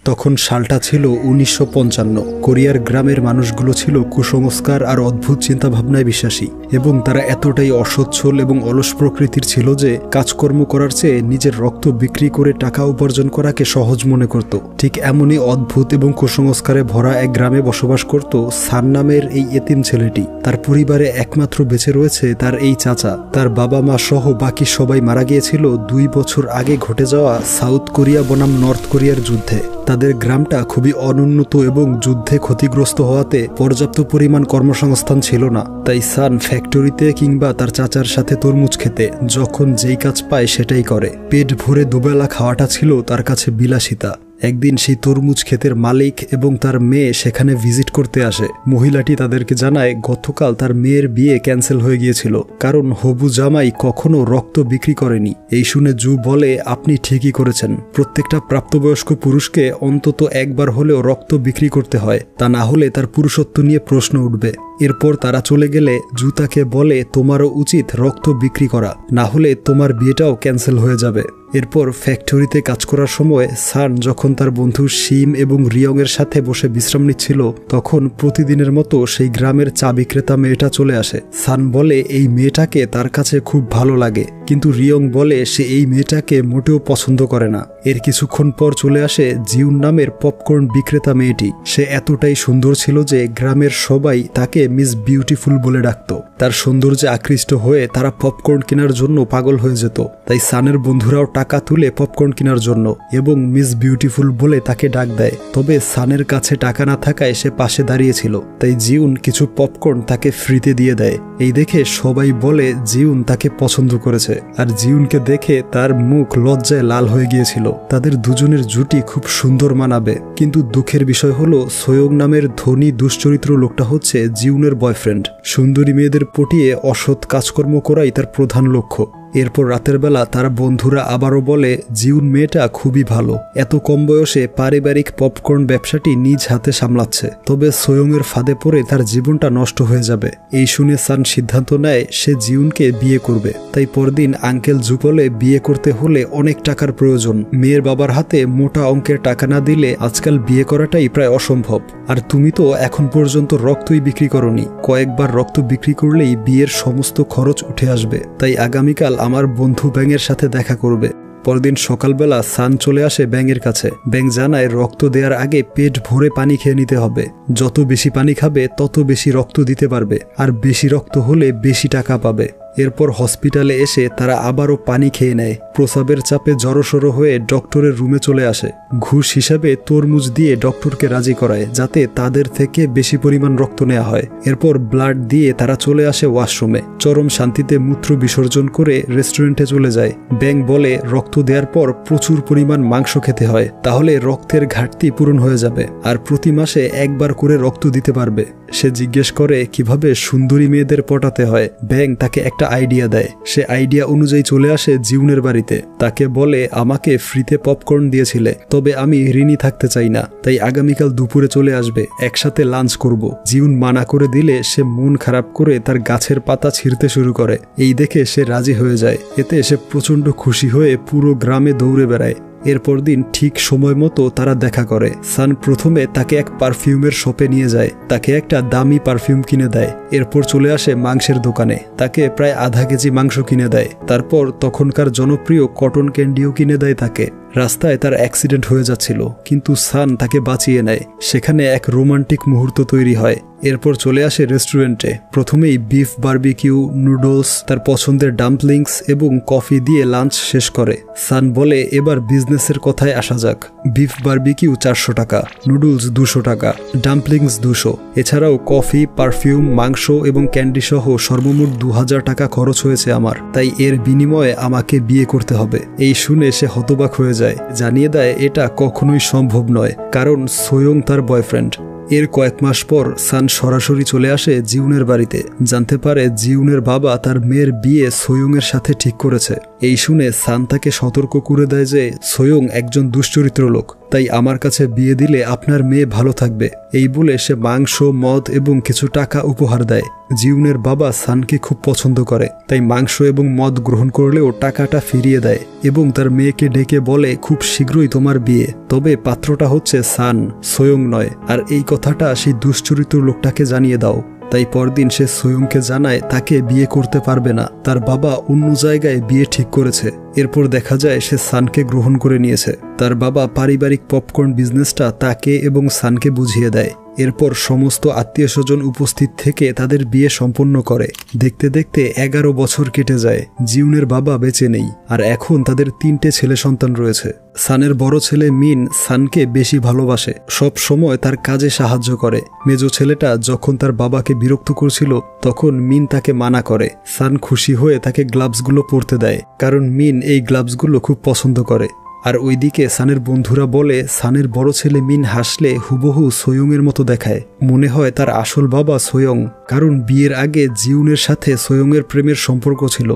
তখন সালটা ছিল ১৯৫৫। কোরিয়ার গ্রামের মানুষগুলো ছিল কুসংস্কার আর অদ্ভুত চিন্তাভাবনায় বিশ্বাসী, এবং তারা এতটাই অসচ্ছল এবং অলস প্রকৃতির ছিল যে কাজকর্ম করার চেয়ে নিজের রক্ত বিক্রি করে টাকা উপার্জন করাকে সহজ মনে করত। ঠিক এমনই অদ্ভুত এবং কুসংস্কারে ভরা এক গ্রামে বসবাস করত সান নামের এই এতিম ছেলেটি। তার পরিবারে একমাত্র বেঁচে রয়েছে তার এই চাচা। তার বাবা মা সহ বাকি সবাই মারা গিয়েছিল ২ বছর আগে ঘটে যাওয়া সাউথ কোরিয়া বনাম নর্থ কোরিয়ার যুদ্ধে। তাদের গ্রামটা খুবই অনুন্নত এবং যুদ্ধে ক্ষতিগ্রস্ত হওয়াতে পর্যাপ্ত পরিমাণ কর্মসংস্থান ছিল না। তাই সান ফ্যাক্টরিতে কিংবা তার চাচার সাথে তরমুজ খেতে যখন যেই কাজ পায় সেটাই করে। পেট ভরে দুবেলা খাওয়াটা ছিল তার কাছে বিলাসিতা। একদিন সেই তরমুজ ক্ষেতের মালিক এবং তার মেয়ে সেখানে ভিজিট করতে আসে। মহিলাটি তাদেরকে জানায় গতকাল তার মেয়ের বিয়ে ক্যান্সেল হয়ে গিয়েছিল, কারণ হবু জামাই কখনো রক্ত বিক্রি করেনি। এই শুনে জু বলে, আপনি ঠিকই করেছেন, প্রত্যেকটা প্রাপ্তবয়স্ক পুরুষকে অন্তত একবার হলেও রক্ত বিক্রি করতে হয়, তা না হলে তার পুরুষত্ব নিয়ে প্রশ্ন উঠবে। এরপর তারা চলে গেলে জু তাকে বলে, তোমারও উচিত রক্ত বিক্রি করা, না হলে তোমার বিয়েটাও ক্যান্সেল হয়ে যাবে। এরপর ফ্যাক্টরিতে কাজ করার সময় সান যখন তার বন্ধু শিম এবং রিয়ং এর সাথে বসে বিশ্রাম নিচ্ছিল, তখন প্রতিদিনের মতো সেই গ্রামের চা বিক্রেতা মেয়েটা চলে আসে। সান বলে এই মেয়েটাকে তার কাছে খুব ভালো লাগে, কিন্তু রিয়ং বলে সে এই মেয়েটাকে মোটেও পছন্দ করে না। এর কিছুক্ষণ পর চলে আসে জিউন নামের পপকর্ন বিক্রেতা মেয়েটি। সে এতটাই সুন্দর ছিল যে গ্রামের সবাই তাকে মিস বিউটিফুল বলে ডাকত। তার সৌন্দর্যে আকৃষ্ট হয়ে তারা পপকর্ন কেনার জন্য পাগল হয়ে যেত। তাই সানের বন্ধুরাও টাকা তুলে পপকর্ন কেনার জন্য এবং মিস বিউটিফুল বলে তাকে ডাক দেয়। তবে সানের কাছে টাকা না থাকায় সে পাশে দাঁড়িয়েছিল, তাই জিউন কিছু পপকর্ন তাকে ফ্রিতে দিয়ে দেয়। এই দেখে সবাই বলে জিউন তাকে পছন্দ করেছে, আর জিউনকে দেখে তার মুখ লজ্জায় লাল হয়ে গিয়েছিল। তাদের দুজনের জুটি খুব সুন্দর মানাবে, কিন্তু দুঃখের বিষয় হলো সোয়ং নামের ধনী দুশ্চরিত্র লোকটা হচ্ছে জিউনের বয়ফ্রেন্ড। সুন্দরী মেয়েদের পটিয়ে অসৎ কাজকর্ম করাই তার প্রধান লক্ষ্য। এরপর রাতের বেলা তার বন্ধুরা আবারও বলে জিউন মেয়েটা খুবই ভালো, এত কম বয়সে পারিবারিক পপকর্ন ব্যবসাটি নিজ হাতে সামলাচ্ছে, তবে সোয়ংয়ের ফাঁদে পড়ে তার জীবনটা নষ্ট হয়ে যাবে। এই শুনে সান সিদ্ধান্ত নেয় সে জিউনকে বিয়ে করবে। তাই পরদিন আঙ্কেল জু বলে বিয়ে করতে হলে অনেক টাকার প্রয়োজন, মেয়ের বাবার হাতে মোটা অঙ্কের টাকা না দিলে আজকাল বিয়ে করাটাই প্রায় অসম্ভব। আর তুমি তো এখন পর্যন্ত রক্তই বিক্রি করনি, কয়েকবার রক্ত বিক্রি করলেই বিয়ের সমস্ত খরচ উঠে আসবে। তাই আগামীকাল আমার বন্ধু ব্যাঙের সাথে দেখা করবে। পরদিন সকালবেলা সান চলে আসে ব্যাঙের কাছে। ব্যাঙ জানায় রক্ত দেওয়ার আগে পেট ভরে পানি খেয়ে নিতে হবে, যত বেশি পানি খাবে তত বেশি রক্ত দিতে পারবে, আর বেশি রক্ত হলে বেশি টাকা পাবে। এরপর হসপিটালে এসে তারা আবারও পানি খেয়ে নেয়। প্রসাবের চাপে জড়সড় হয়ে ডক্টরের রুমে চলে আসে। ঘুষ হিসাবে তরমুজ দিয়ে ডক্টরকে রাজি করায় যাতে তাদের থেকে বেশি পরিমাণ রক্ত নেওয়া হয়। এরপর ব্লাড দিয়ে তারা চলে আসে ওয়াশরুমে। চরম শান্তিতে মূত্র বিসর্জন করে রেস্টুরেন্টে চলে যায়। ব্যাং বলে রক্ত দেওয়ার পর প্রচুর পরিমাণ মাংস খেতে হয়, তাহলে রক্তের ঘাটতি পূরণ হয়ে যাবে, আর প্রতি মাসে একবার করে রক্ত দিতে পারবে। সে জিজ্ঞেস করে কিভাবে সুন্দরী মেয়েদের পটাতে হয়। ব্যাং তাকে একটা আইডিয়া দেয়। সে আইডিয়া অনুযায়ী চলে আসে জিউনের বাড়িতে। তাকে বলে আমাকে ফ্রিতে পপকর্ন দিয়েছিলে, তবে আমি ঋণী থাকতে চাই না, তাই আগামীকাল দুপুরে চলে আসবে, একসাথে লাঞ্চ করব। জিউন মানা করে দিলে সে মন খারাপ করে তার গাছের পাতা ছিঁড়তে শুরু করে। এই দেখে সে রাজি হয়ে যায়। এতে সে প্রচন্ড খুশি হয়ে পুরো গ্রামে দৌড়ে বেড়ায়। এরপর দিন ঠিক সময় মতো তারা দেখা করে। সান প্রথমে তাকে এক পারফিউমের শপে নিয়ে যায়, তাকে একটা দামি পারফিউম কিনে দেয়। এরপর চলে আসে মাংসের দোকানে, তাকে প্রায় আধা কেজি মাংস কিনে দেয়। তারপর তখনকার জনপ্রিয় কটন ক্যান্ডিও কিনে দেয় তাকে। রাস্তায় তার অ্যাক্সিডেন্ট হয়ে যাচ্ছিল, কিন্তু সান তাকে বাঁচিয়ে নেয়। সেখানে এক রোমান্টিক মুহূর্ত তৈরি হয়। এরপর চলে আসে রেস্টুরেন্টে। প্রথমেই বিফ বারবিকিউ, নুডলস, তার পছন্দের ডাম্পলিংস এবং কফি দিয়ে লাঞ্চ শেষ করে। সান বলে এবার বিজনেসের কথায় আসা যাক। বিফ বারবিকিউ 400 টাকা, নুডলস 200 টাকা, ডাম্পলিংস 200, এছাড়াও কফি, পারফিউম, মাংস এবং ক্যান্ডি সহ সর্বমোট 2000 টাকা খরচ হয়েছে আমার, তাই এর বিনিময়ে আমাকে বিয়ে করতে হবে। এই শুনে সে হতবাক হয়ে যায়, জানিয়ে দেয় এটা কখনোই সম্ভব নয়, কারণ সোয়ং তার বয়ফ্রেন্ড। এর কয়েক মাস পর সান সরাসরি চলে আসে জিউনের বাড়িতে। জানতে পারে জিউনের বাবা তার মেয়ের বিয়ে সোয়ংয়ের সাথে ঠিক করেছে। এই শুনে সান তাকে সতর্ক করে দেয় যে সোয়ং একজন দুশ্চরিত্র লোক, তাই আমার কাছে বিয়ে দিলে আপনার মেয়ে ভালো থাকবে। এই বলে সে মাংস, মদ এবং কিছু টাকা উপহার দেয়। জিউনের বাবা সানকে খুব পছন্দ করে, তাই মাংস এবং মদ গ্রহণ করলেও টাকাটা ফিরিয়ে দেয় এবং তার মেয়েকে ডেকে বলে খুব শীঘ্রই তোমার বিয়ে, তবে পাত্রটা হচ্ছে সান, সোয়ং নয়। আর এই কথাটা সেই দুশ্চরিত্র লোকটাকে জানিয়ে দাও। তাই পরদিন সে সোয়ংকে জানায় তাকে বিয়ে করতে পারবে না, তার বাবা অন্য জায়গায় বিয়ে ঠিক করেছে। এরপর দেখা যায় সে সানকে গ্রহণ করে নিয়েছে। তার বাবা পারিবারিক পপকর্ন বিজনেসটা তাকে এবং সানকে বুঝিয়ে দেয়। এরপর সমস্ত আত্মীয় স্বজন উপস্থিত থেকে তাদের বিয়ে সম্পন্ন করে। দেখতে দেখতে 11 বছর কেটে যায়। জিউনের বাবা বেঁচে নেই, আর এখন তাদের 3টে ছেলে সন্তান রয়েছে। সানের বড় ছেলে মিন সানকে বেশি ভালোবাসে, সব সময় তার কাজে সাহায্য করে। মেজো ছেলেটা যখন তার বাবাকে বিরক্ত করছিল তখন মিন তাকে মানা করে। সান খুশি হয়ে তাকে গ্লাভসগুলো পরতে দেয়, কারণ মিন এই গ্লাভসগুলো খুব পছন্দ করে। আর ওইদিকে সানের বন্ধুরা বলে সানের বড় ছেলে মিন হাসলে হুবহু সোয়ংয়ের মতো দেখায়, মনে হয় তার আসল বাবা সোয়ং, কারণ বিয়ের আগে জিউনের সাথে সোয়ংয়ের প্রেমের সম্পর্ক ছিল।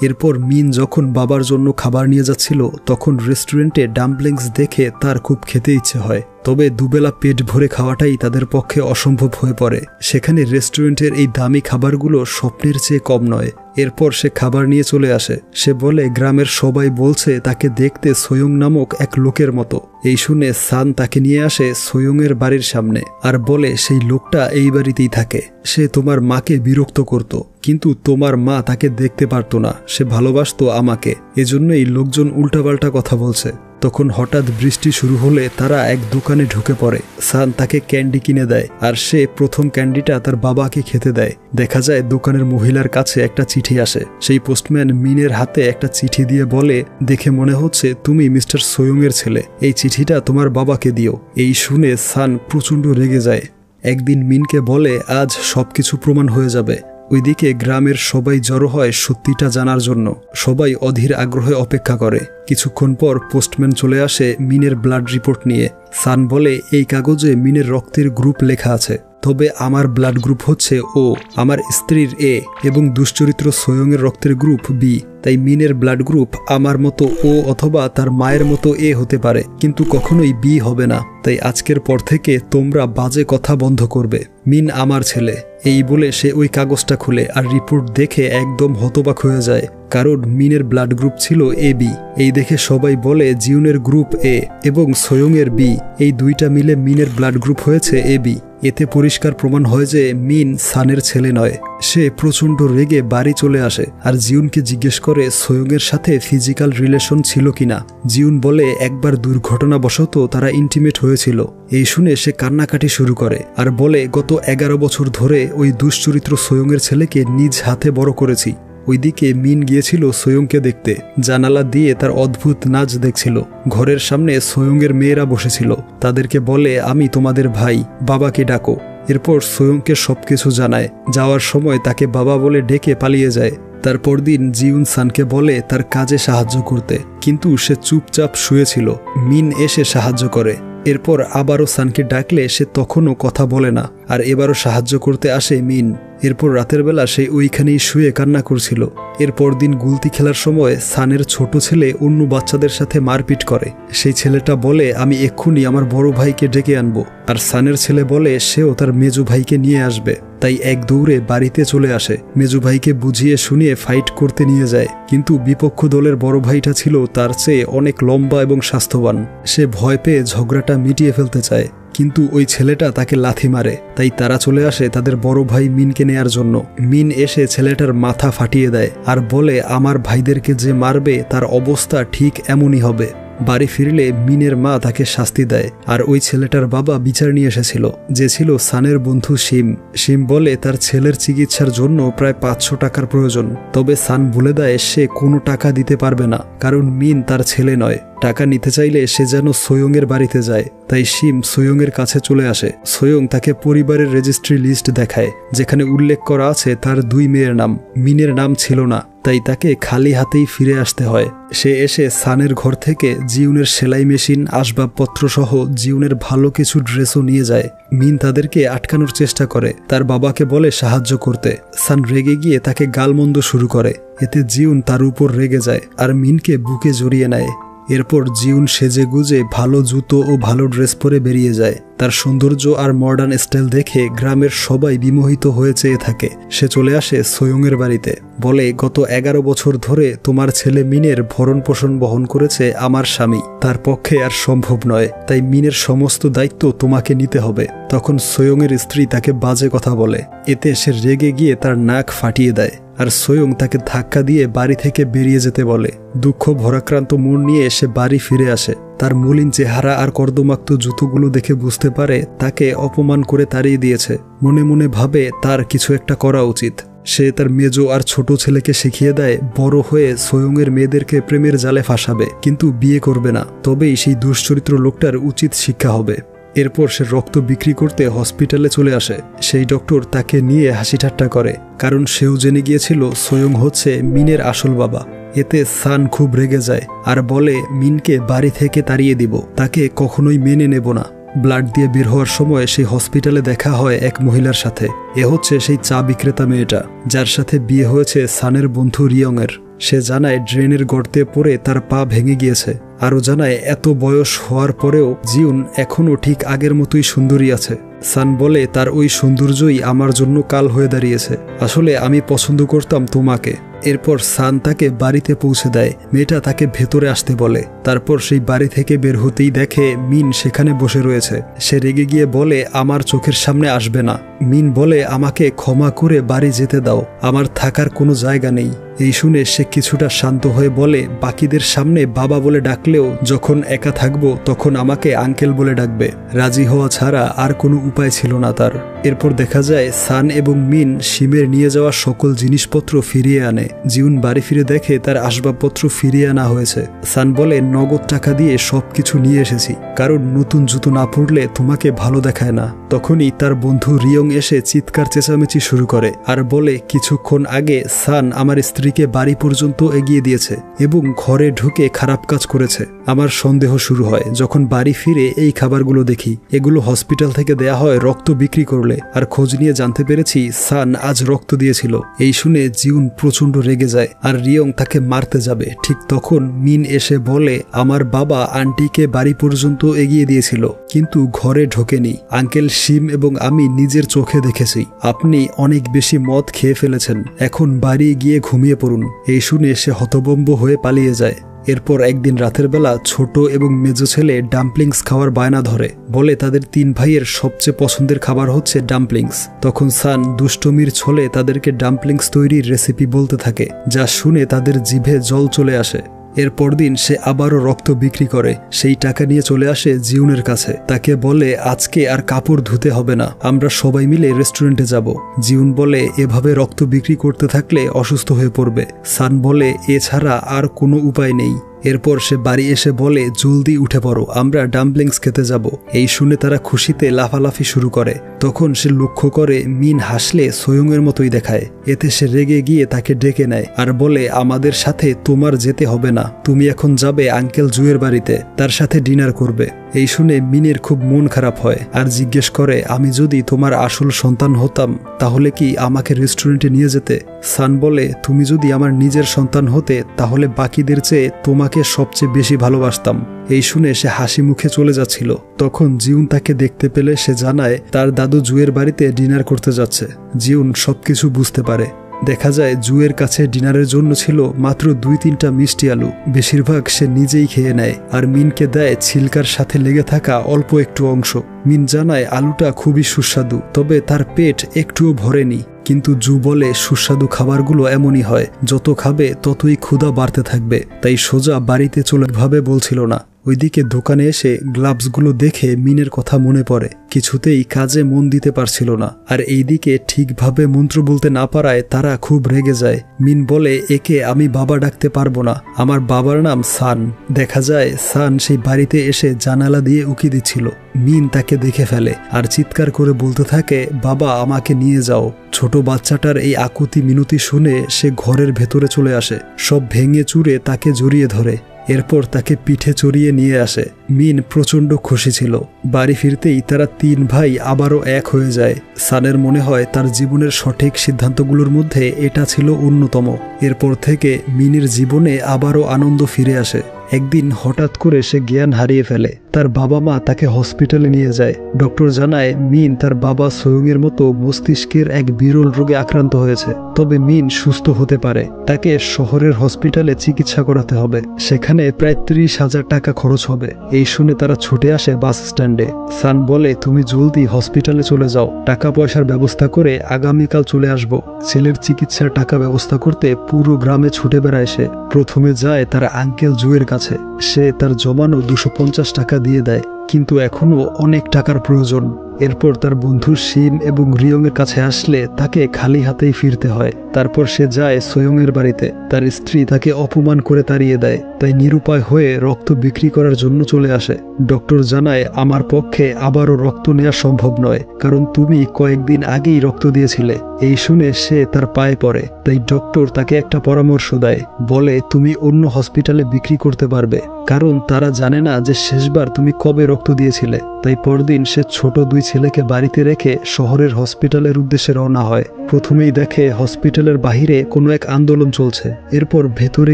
এরপর মিন যখন বাবার জন্য খাবার নিয়ে যাচ্ছিল তখন রেস্টুরেন্টে ডাম্পলিংস দেখে তার খুব খেতে ইচ্ছে হয়, তবে দুবেলা পেট ভরে খাওয়াটাই তাদের পক্ষে অসম্ভব হয়ে পড়ে। সেখানে রেস্টুরেন্টের এই দামি খাবারগুলো স্বপ্নের চেয়ে কম নয়। এরপর সে খাবার নিয়ে চলে আসে। সে বলে গ্রামের সবাই বলছে তাকে দেখতে সোয়ং নামক এক লোকের মতো। এই শুনে সান তাকে নিয়ে আসে সোয়ংয়ের বাড়ির সামনে আর বলে সেই লোকটা এই বাড়িতেই থাকে। সে তোমার মাকে বিরক্ত করত, কিন্তু তোমার মা তাকে দেখতে পারতো না, সে ভালোবাসতো আমাকে, এজন্যই লোকজন উল্টাপাল্টা কথা বলছে। তখন হঠাৎ বৃষ্টি শুরু হলে তারা এক দোকানে ঢুকে পড়ে। সান তাকে ক্যান্ডি কিনে দেয় আর সে প্রথম ক্যান্ডিটা তার বাবাকে খেতে দেয়। দেখা যায় দোকানের মহিলার কাছে একটা চিঠি আসে। সেই পোস্টম্যান মিনের হাতে একটা চিঠি দিয়ে বলে, দেখে মনে হচ্ছে তুমি মিস্টার সোয়ংয়ের ছেলে, এই চিঠিটা তোমার বাবাকে দিও। এই শুনে সান প্রচণ্ড রেগে যায়। একদিন মিনকে বলে আজ সবকিছু প্রমাণ হয়ে যাবে। ওইদিকে গ্রামের সবাই জড়ো হয় সত্যিটা জানার জন্য। সবাই অধীর আগ্রহে অপেক্ষা করে। কিছুক্ষণ পর পোস্টম্যান চলে আসে মিনের ব্লাড রিপোর্ট নিয়ে। সান বলে এই কাগজে মিনের রক্তের গ্রুপ লেখা আছে, তবে আমার ব্লাড গ্রুপ হচ্ছে ও, আমার স্ত্রীর এ এবং দুশ্চরিত্র সোয়ংয়ের রক্তের গ্রুপ বি। তাই মিনের ব্লাড গ্রুপ আমার মতো ও অথবা তার মায়ের মতো এ হতে পারে, কিন্তু কখনোই বি হবে না। তাই আজকের পর থেকে তোমরা বাজে কথা বন্ধ করবে। মিন আমার ছেলে। এই বলে সে ওই কাগজটা খুলে আর রিপোর্ট দেখে একদম হতবাক হয়ে যায়, কারণ মিনের ব্লাড গ্রুপ ছিল এ বি। এই দেখে সবাই বলে জিউনের গ্রুপ এ এবং সোয়ংয়ের বি, এই দুইটা মিলে মিনের ব্লাড গ্রুপ হয়েছে এ বি। এতে পরিষ্কার প্রমাণ হয় যে মিন সানের ছেলে নয়। সে প্রচণ্ড রেগে বাড়ি চলে আসে আর জিউনকে জিজ্ঞেস করে সোয়ংয়ের সাথে ফিজিক্যাল রিলেশন ছিল কিনা। জিউন বলে একবার দুর্ঘটনাবশত তারা ইন্টিমেট হয়েছিল। এই শুনে সে কান্নাকাটি শুরু করে আর বলে গত 11 বছর ধরে ওই দুশ্চরিত্র সোয়ংয়ের ছেলেকে নিজ হাতে বড় করেছি। ওইদিকে মিন গিয়েছিল সোয়ংকে দেখতে। জানালা দিয়ে তার অদ্ভুত নাচ দেখছিল। ঘরের সামনে সোয়ংয়ের মেয়েরা বসেছিল। তাদেরকে বলে আমি তোমাদের ভাই, বাবাকে ডাকো। এরপর সোয়ংকে সবকিছু জানায়। যাওয়ার সময় তাকে বাবা বলে ডেকে পালিয়ে যায়। তারপর দিন জিউন সানকে বলে তার কাজে সাহায্য করতে, কিন্তু সে চুপচাপ শুয়েছিল। মিন এসে সাহায্য করে। এরপর আবারও সানকে ডাকলে সে তখনও কথা বলে না, আর এবারও সাহায্য করতে আসে মিন। এরপর রাতের বেলা সে ওইখানেই শুয়ে কান্না করছিল। এরপর দিন গুলতি খেলার সময় সানের ছোট ছেলে অন্য বাচ্চাদের সাথে মারপিট করে। সেই ছেলেটা বলে আমি এক্ষুনি আমার বড় ভাইকে ডেকে আনবো, আর সানের ছেলে বলে সেও তার মেজো ভাইকে নিয়ে আসবে। তাই এক দৌড়ে বাড়িতে চলে আসে। মেজো ভাইকে বুঝিয়ে শুনিয়ে ফাইট করতে নিয়ে যায়, কিন্তু বিপক্ষ দলের বড় ভাইটা ছিল তার চেয়ে অনেক লম্বা এবং স্বাস্থ্যবান। সে ভয় পেয়ে ঝগড়াটা মিটিয়ে ফেলতে চায়, কিন্তু ওই ছেলেটা তাকে লাথি মারে। তাই তারা চলে আসে তাদের বড় ভাই মিনকে নেয়ার জন্য। মিন এসে ছেলেটার মাথা ফাটিয়ে দেয় আর বলে আমার ভাইদেরকে যে মারবে তার অবস্থা ঠিক এমনই হবে। বাড়ি ফিরলে মিনের মা তাকে শাস্তি দেয়, আর ওই ছেলেটার বাবা বিচার নিয়ে এসেছিল, যে ছিল সানের বন্ধু শিম। শিম বলে তার ছেলের চিকিৎসার জন্য প্রায় 500 টাকার প্রয়োজন, তবে সান বলে দেয় সে কোনো টাকা দিতে পারবে না, কারণ মিন তার ছেলে নয়। টাকা নিতে চাইলে সে যেন সোয়ংয়ের বাড়িতে যায়। তাই শিম সোয়ংয়ের কাছে চলে আসে। সোয়ং তাকে পরিবারের রেজিস্ট্রি লিস্ট দেখায়, যেখানে উল্লেখ করা আছে তার 2 মেয়ের নাম। মিনের নাম ছিল না, তাই তাকে খালি হাতেই ফিরে আসতে হয়। সে এসে সানের ঘর থেকে জিউনের সেলাই মেশিন, আসবাবপত্র সহ জিউনের ভালো কিছু ড্রেসও নিয়ে যায়। মিন তাদেরকে আটকানোর চেষ্টা করে, তার বাবাকে বলে সাহায্য করতে। সান রেগে গিয়ে তাকে গালমন্দ শুরু করে। এতে জিউন তার উপর রেগে যায় আর মিনকে বুকে জড়িয়ে নেয়। এরপর জিউন সেজে গুজে ভালো জুতো ও ভালো ড্রেস পরে বেরিয়ে যায়। তার সৌন্দর্য আর মডার্ন স্টাইল দেখে গ্রামের সবাই বিমোহিত হয়ে চেয়ে থাকে। সে চলে আসে সোয়ংয়ের বাড়িতে, বলে গত 11 বছর ধরে তোমার ছেলে মিনের ভরণ পোষণ বহন করেছে আমার স্বামী, তার পক্ষে আর সম্ভব নয়, তাই মিনের সমস্ত দায়িত্ব তোমাকে নিতে হবে। তখন সোয়ংয়ের স্ত্রী তাকে বাজে কথা বলে, এতে সে রেগে গিয়ে তার নাক ফাটিয়ে দেয় আর সোয়ং তাকে ধাক্কা দিয়ে বাড়ি থেকে বেরিয়ে যেতে বলে। দুঃখ ভরাক্রান্ত মন নিয়ে সে বাড়ি ফিরে আসে। তার মলিন চেহারা আর কর্দমাক্ত জুতোগুলো দেখে বুঝতে পারে তাকে অপমান করে তাড়িয়ে দিয়েছে। মনে মনে ভাবে তার কিছু একটা করা উচিত। সে তার মেজো আর ছোট ছেলেকে শিখিয়ে দেয় বড় হয়ে সোয়ংয়ের মেয়েদেরকে প্রেমের জালে ফাঁসাবে, কিন্তু বিয়ে করবে না, তবেই সেই দুশ্চরিত্র লোকটার উচিত শিক্ষা হবে। এরপর সে রক্ত বিক্রি করতে হসপিটালে চলে আসে। সেই ডক্টর তাকে নিয়ে হাসি ঠাট্টা করে, কারণ সেও জেনে গিয়েছিল সোয়ং হচ্ছে মিনের আসল বাবা। এতে সান খুব রেগে যায় আর বলে মিনকে বাড়ি থেকে তাড়িয়ে দিব, তাকে কখনোই মেনে নেব না। ব্লাড দিয়ে বের হওয়ার সময় সেই হসপিটালে দেখা হয় এক মহিলার সাথে। এ হচ্ছে সেই চা বিক্রেতা মেয়েটা যার সাথে বিয়ে হয়েছে সানের বন্ধু রিয়ংয়ের। সে জানায় ড্রেনের গর্তে পড়ে তার পা ভেঙে গিয়েছে। আরও জানায় এত বয়স হওয়ার পরেও জিউন এখনও ঠিক আগের মতোই সুন্দরী আছে। সান বলে তার ওই সৌন্দর্যই আমার জন্য কাল হয়ে দাঁড়িয়েছে, আসলে আমি পছন্দ করতাম তোমাকে। এরপর সান তাকে বাড়িতে পৌঁছে দেয়। মেয়েটা তাকে ভেতরে আসতে বলে। তারপর সেই বাড়ি থেকে বের হতেই দেখে মিন সেখানে বসে রয়েছে। সে রেগে গিয়ে বলে আমার চোখের সামনে আসবে না। মিন বলে আমাকে ক্ষমা করে বাড়ি যেতে দাও, আমার থাকার কোনো জায়গা নেই। এই শুনে সে কিছুটা শান্ত হয়ে বলে বাকিদের সামনে বাবা বলে ডাকলেও যখন একা থাকবো তখন আমাকে আঙ্কেল বলে ডাকবে। রাজি হওয়া ছাড়া আর কোনো উপায় ছিল না তার। এরপর দেখা যায় সান এবং মিন শিমের নিয়ে যাওয়া সকল জিনিসপত্র ফিরিয়ে আনে। জিউন বাড়ি ফিরে দেখে তার আসবাবপত্র ফিরিয়ে আনা হয়েছে। সান বলে নগদ টাকা দিয়ে সবকিছু নিয়ে এসেছি, কারণ নতুন জুতো না পরলে তোমাকে ভালো দেখায় না। তখনই তার বন্ধু রিয়ং এসে চিৎকার চেঁচামেচি শুরু করে আর বলে কিছুক্ষণ আগে সান আমার স্ত্রীকে বাড়ি পর্যন্ত এগিয়ে দিয়েছে এবং ঘরে ঢুকে খারাপ কাজ করেছে। আমার সন্দেহ শুরু হয় যখন বাড়ি ফিরে এই খাবারগুলো দেখি। এগুলো হসপিটাল থেকে দেয়া হয় রক্ত বিক্রি করলে, আর খোঁজ নিয়ে জানতে পেরেছি সান আজ রক্ত দিয়েছিল। এই শুনে জিউন প্রচন্ড রেগে যায় আর রিয়ং তাকে মারতে যাবে। ঠিক তখন মিন এসে বলে আমার বাবা আন্টিকে বাড়ি পর্যন্ত এগিয়ে দিয়েছিল, কিন্তু ঘরে ঢোকেনি। আঙ্কেল শিম এবং আমি নিজের চোখে দেখেছি। আপনি অনেক বেশি মদ খেয়ে ফেলেছেন, এখন বাড়ি গিয়ে ঘুমিয়ে পড়ুন। এই শুনে সে হতভম্ব হয়ে পালিয়ে যায়। এরপর একদিন রাতের বেলা ছোট এবং মেজো ছেলে ডাম্পলিংস খাওয়ার বায়না ধরে, বলে তাদের 3 ভাইয়ের সবচেয়ে পছন্দের খাবার হচ্ছে ডাম্পলিংস। তখন সান দুষ্টমির ছলে তাদেরকে ডাম্পলিংস তৈরির রেসিপি বলতে থাকে, যা শুনে তাদের জিভে জল চলে আসে। এরপর দিন সে আবারও রক্ত বিক্রি করে। সেই টাকা নিয়ে চলে আসে জিউনের কাছে। তাকে বলে আজকে আর কাপড় ধুতে হবে না, আমরা সবাই মিলে রেস্টুরেন্টে যাব। জিউন বলে এভাবে রক্ত বিক্রি করতে থাকলে অসুস্থ হয়ে পড়বে। সান বলে এছাড়া আর কোনো উপায় নেই। এরপর সে বাড়ি এসে বলে জলদি উঠে পড়ো, আমরা ডাম্পলিংস খেতে যাব। এই শুনে তারা খুশিতে লাফালাফি শুরু করে। তখন সে লক্ষ্য করে মিন হাসলে সোয়ংয়ের মতোই দেখায়। এতে সে রেগে গিয়ে তাকে ডেকে নেয় আর বলে আমাদের সাথে তোমার যেতে হবে না, তুমি এখন যাবে আঙ্কেল জুয়ের বাড়িতে, তার সাথে ডিনার করবে। এই শুনে মিনের খুব মন খারাপ হয় আর জিজ্ঞেস করে আমি যদি তোমার আসল সন্তান হতাম তাহলে কি আমাকে রেস্টুরেন্টে নিয়ে যেতে? সান বলে তুমি যদি আমার নিজের সন্তান হতে তাহলে বাকিদের চেয়ে তোমাকে সবচেয়ে বেশি ভালোবাসতাম। এই শুনে সে হাসি মুখে চলে যাচ্ছিল। তখন জিউন তাকে দেখতে পেলে সে জানায় তার দাদু জুয়ের বাড়িতে ডিনার করতে যাচ্ছে। জিউন সবকিছু বুঝতে পারে। দেখা যায় জুয়ের কাছে ডিনারের জন্য ছিল মাত্র 2-3টা মিষ্টি আলু। বেশিরভাগ সে নিজেই খেয়ে নেয় আর মিনকে দেয় ছিলকার সাথে লেগে থাকা অল্প একটু অংশ। মিন জানায় আলুটা খুবই সুস্বাদু, তবে তার পেট একটুও ভরেনি। কিন্তু জু বলে সুস্বাদু খাবারগুলো এমনই হয়, যত খাবে ততই ক্ষুধা বাড়তে থাকবে, তাই সোজা বাড়িতে চলে ভাবে বলছিল না। ওইদিকে দোকানে এসে গ্লাভসগুলো দেখে মিনের কথা মনে পড়ে। কিছুতেই কাজে মন দিতে পারছিল না। আর এইদিকে ঠিকভাবে মন্ত্র বলতে না পারায় তারা খুব রেগে যায়। মিন বলে একে আমি বাবা ডাকতে পারবো না, আমার বাবার নাম সান। দেখা যায় সান সেই বাড়িতে এসে জানালা দিয়ে উকি দিচ্ছিল। মিন তাকে দেখে ফেলে আর চিৎকার করে বলতে থাকে বাবা আমাকে নিয়ে যাও। ছোট বাচ্চাটার এই আকুতি মিনতি শুনে সে ঘরের ভেতরে চলে আসে, সব ভেঙে চুরে তাকে জড়িয়ে ধরে। এরপর তাকে পিঠে চড়িয়ে নিয়ে আসে। মিন প্রচন্ড খুশি ছিল। বাড়ি ফিরতেই তারা 3 ভাই আবারও এক হয়ে যায়। সানের মনে হয় তার জীবনের সঠিক সিদ্ধান্তগুলোর মধ্যে এটা ছিল অন্যতম। এরপর থেকে মিনের জীবনে আবারও আনন্দ ফিরে আসে। একদিন হঠাৎ করে সে জ্ঞান হারিয়ে ফেলে। তার বাবা মা তাকে হসপিটালে নিয়ে যায়। ডক্টর জানায় মিন তার বাবা সোয়ংয়ের মতো মস্তিষ্কের এক বিরল রোগে আক্রান্ত হয়েছে, তবে মিন সুস্থ হতে পারে। তাকে শহরের হসপিটালে চিকিৎসা করাতে হবে, সেখানে প্রায় 30,000 টাকা খরচ হবে। এই শুনে তারা ছুটে আসে বাস স্ট্যান্ডে। সান বলে, তুমি জলদি হসপিটালে চলে যাও, টাকা পয়সার ব্যবস্থা করে আগামীকাল চলে আসবো। ছেলের চিকিৎসার টাকা ব্যবস্থা করতে পুরো গ্রামে ছুটে বেড়ায় সে। প্রথমে যায় তার আঙ্কেল জুয়ের কাছে। সে তার জমানো 250 টাকা দিয়ে দেয়, কিন্তু এখনো অনেক টাকার প্রয়োজন। এরপর তার বন্ধু শিন এবং রিয়ংয়ের কাছে আসলে তাকে খালি হাতেই ফিরতে হয়। তারপর সে যায় সোয়ংয়ের বাড়িতে। তার স্ত্রী তাকে অপমান করে তাড়িয়ে দেয়, তাই নিরুপায় হয়ে রক্ত বিক্রি করার জন্য চলে আসে। ডক্টর জানায়, আমার পক্ষে আবারও রক্ত নেওয়া সম্ভব নয়, কারণ তুমি কয়েকদিন আগেই রক্ত দিয়েছিলে। এই শুনে সে তার পায়ে পড়ে। তাই ডক্টর তাকে একটা পরামর্শ দেয়, বলে তুমি অন্য হসপিটালে বিক্রি করতে পারবে, কারণ তারা জানে না যে শেষবার তুমি কবে রক্ত দিয়েছিলে। তাই পরদিন সে ছোট 2 ছেলেকে বাড়িতে রেখে শহরের হসপিটালের উদ্দেশ্যে রওনা হয়। প্রথমেই দেখে হসপিটালের বাহিরে কোনো এক আন্দোলন চলছে। এরপর ভেতরে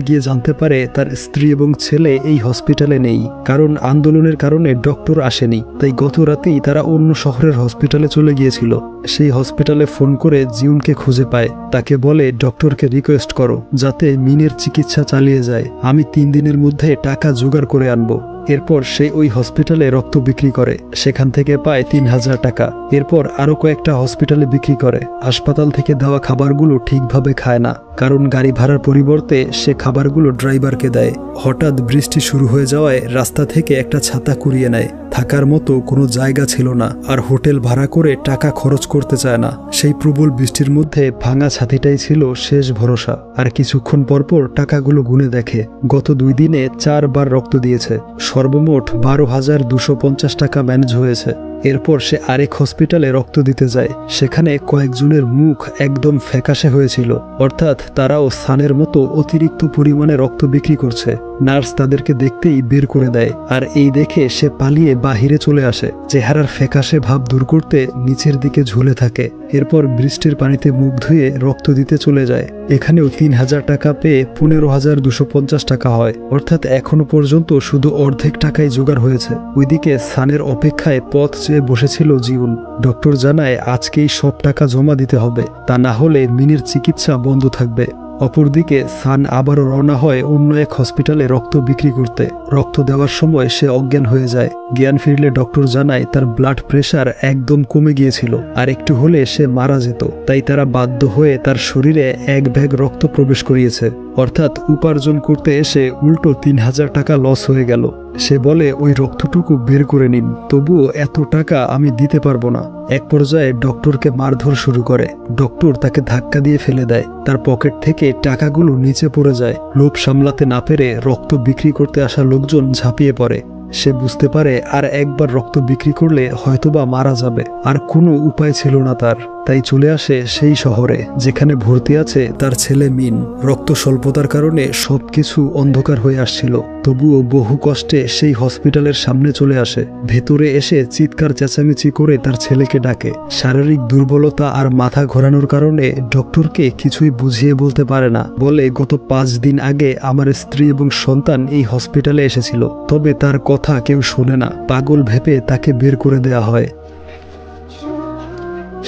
গিয়ে জানতে পারে তার স্ত্রী এবং ছেলে এই হসপিটালে নেই, কারণ আন্দোলনের কারণে ডক্টর আসেনি। তাই গত রাতেই তারা অন্য শহরের হসপিটালে চলে গিয়েছিল। সেই হসপিটালে ফোন করে জিউনকে খুঁজে পায়। তাকে বলে, ডক্টরকে রিকোয়েস্ট করো যাতে মিনের চিকিৎসা চালিয়ে যায়, আমি 3 দিনের মধ্যে টাকা জোগাড় করে আনবো। এরপর সে ওই হসপিটালে রক্ত বিক্রি করে, সেখান থেকে পায় 3000 টাকা। এরপর আরো কয়েকটা হসপিটালে বিক্রি করে। হাসপাতাল থেকে দেওয়া খাবারগুলো ঠিকভাবে খায় না, কারণ গাড়ি ভাড়ার পরিবর্তে সে খাবারগুলো ড্রাইভারকে দেয়। হঠাৎ বৃষ্টি শুরু হয়ে যাওয়ায় রাস্তা থেকে একটা ছাতা কুড়িয়ে নেয়। থাকার মতো কোনো জায়গা ছিল না, আর হোটেল ভাড়া করে টাকা খরচ করতে চায় না। সেই প্রবল বৃষ্টির মধ্যে ভাঙা ছাতিটাই ছিল শেষ ভরসা। আর কিছুক্ষণ পরপর টাকাগুলো গুনে দেখে গত 2 দিনে 4 বার রক্ত দিয়েছে। সর্বমোট 12,250 টাকা ম্যানেজ হয়েছে। এরপর সে আরেক হসপিটালে রক্ত দিতে যায়। সেখানে কয়েকজনের মুখ একদম ফ্যাকাশে হয়েছিল, অর্থাৎ তারাও সানের মতো অতিরিক্ত পরিমাণে রক্ত বিক্রি করছে। নার্স তাদেরকে দেখতেই বের করে দেয়, আর এই দেখে সে পালিয়ে বাহিরে চলে আসে। চেহারার ফ্যাকাশে ভাব দূর করতে নিচের দিকে ঝুলে থাকে। এরপর বৃষ্টির পানিতে মুখ ধুয়ে রক্ত দিতে চলে যায়। এখানেও 3000 টাকা পেয়ে 15,250 টাকা হয়, অর্থাৎ এখনো পর্যন্ত শুধু অর্ধেক টাকাই জোগাড় হয়েছে। ওইদিকে সানের অপেক্ষায় পথ চেয়ে বসেছিল জীবন। ডক্টর জানায় আজকেই সব টাকা জমা দিতে হবে, তা না হলে মিনির চিকিৎসা বন্ধ থাকবে। অপরদিকে সান আবারও রওনা হয় অন্য এক হসপিটালে রক্ত বিক্রি করতে। রক্ত দেওয়ার সময় সে অজ্ঞান হয়ে যায়। জ্ঞান ফিরলে ডক্টর জানায় তার ব্লাড প্রেশার একদম কমে গিয়েছিল, আর একটু হলে সে মারা যেত। তাই তারা বাধ্য হয়ে তার শরীরে 1 ব্যাগ রক্ত প্রবেশ করিয়েছে, অর্থাৎ উপার্জন করতে এসে উল্টো 3000 টাকা লস হয়ে গেল। সে বলে, ওই রক্তটুকু বের করে নিন, তবুও এত টাকা আমি দিতে পারবো না। এক পর্যায়ে ডক্টরকে মারধর শুরু করে। ডক্টর তাকে ধাক্কা দিয়ে ফেলে দেয়। তার পকেট থেকে টাকাগুলো নিচে পড়ে যায়। লোভ সামলাতে না পেরে রক্ত বিক্রি করতে আসা লোকজন ঝাঁপিয়ে পড়ে। সে বুঝতে পারে আর একবার রক্ত বিক্রি করলে হয়তোবা মারা যাবে, আর কোনো উপায় ছিল না তার। তাই চলে আসে সেই শহরে যেখানে ভর্তি আছে তার ছেলে মিন। রক্ত স্বল্পতার কারণে সবকিছু অন্ধকার হয়ে আসছিল, তবুও বহু কষ্টে সেই হসপিটালের সামনে চলে আসে। ভেতরে এসে চিৎকার চেঁচামেচি করে তার ছেলেকে ডাকে। শারীরিক দুর্বলতা আর মাথা ঘোরানোর কারণে ডক্টরকে কিছুই বুঝিয়ে বলতে পারে না। বলে, গত 5 দিন আগে আমার স্ত্রী এবং সন্তান এই হসপিটালে এসেছিল, তবে তার কথা কেউ শোনে না। পাগল ভেবে তাকে বের করে দেয়া হয়।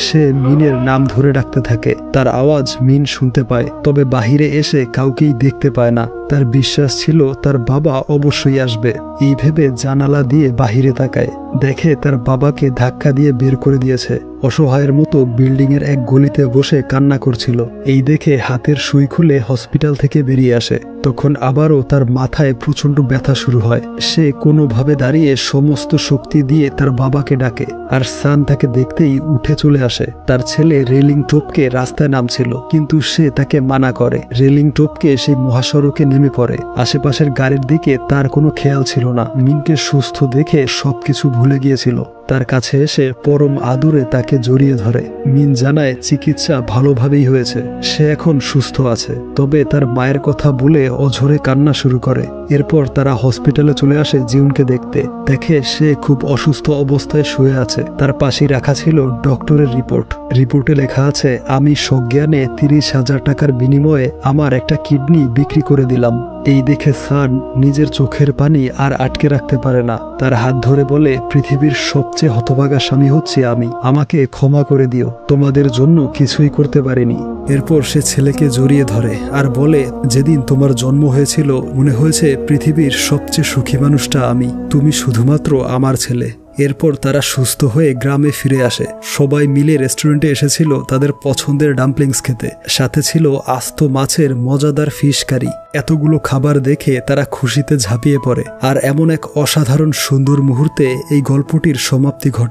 সে মিনের নাম ধরে ডাকতে থাকে। তার আওয়াজ মিন শুনতে পায়, তবে বাহিরে এসে কাউকেই দেখতে পায় না। তার বিশ্বাস ছিল তার বাবা অবশ্যই আসবে। এই ভেবে জানালা দিয়ে বাহিরে তাকায়, দেখে তার বাবাকে ধাক্কা দিয়ে বের করে দিয়েছে। অসহায়ের মতো বিল্ডিং এর এক গলিতে বসে কান্না করছিল। এই দেখে হাতের সুই খুলে হসপিটাল থেকে বেরিয়ে আসে। তখন আবারও তার মাথায় প্রচন্ড ব্যথা শুরু হয়। সে কোনোভাবে দাঁড়িয়ে সমস্ত শক্তি দিয়ে তার বাবাকে ডাকে, আর সান তাকে দেখতেই উঠে চলে আসে। তার ছেলে রেলিং টপকে রাস্তায় নামছিল, কিন্তু সে তাকে মানা করে। রেলিং টপকে সেই মহাসড়কে নেমে পড়ে। আশেপাশের গাড়ির দিকে তার কোনো খেয়াল ছিল না। মিনকে সুস্থ দেখে সবকিছু ভুলে গিয়েছিল। তার কাছে এসে পরম আদরে তাকে জড়িয়ে ধরে। মিন জানায় চিকিৎসা ভালোভাবেই হয়েছে, সে এখন সুস্থ আছে। তবে তার মায়ের কথা বলে অঝরে কান্না শুরু করে। এরপর তারা হসপিটালে চলে আসে জিউনকে দেখতে। দেখে সে খুব অসুস্থ অবস্থায় শুয়ে আছে। তার পাশেই রাখা ছিল ডক্টরের রিপোর্টে লেখা আছে, আমি সজ্ঞানে 30,000 টাকার বিনিময়ে আমার একটা কিডনি বিক্রি করে দিলাম। এই দেখে সান নিজের চোখের পানি আর আটকে রাখতে পারে না। তার হাত ধরে বলে, পৃথিবীর সবচেয়ে হতভাগা স্বামী হচ্ছে আমি, আমাকে ক্ষমা করে দিও, তোমাদের জন্য কিছুই করতে পারিনি। এরপর সে ছেলেকে জড়িয়ে ধরে আর বলে, যেদিন তোমার জন্ম হয়েছিল মনে হয়েছে পৃথিবীর সবচেয়ে সুখী মানুষটা আমি, তুমি শুধুমাত্র আমার ছেলে। এরপর তারা সুস্থ হয়ে গ্রামে ফিরে আসে। সবাই মিলে রেস্টুরেন্টে এসেছিল তাদের পছন্দের ডাম্পলিংস খেতে, সাথে ছিল আস্ত মাছের মজাদার ফিশ কারি। এতগুলো খাবার দেখে তারা খুশিতে ঝাঁপিয়ে পড়ে। আর এমন এক অসাধারণ সুন্দর মুহূর্তে এই গল্পটির সমাপ্তি ঘটে।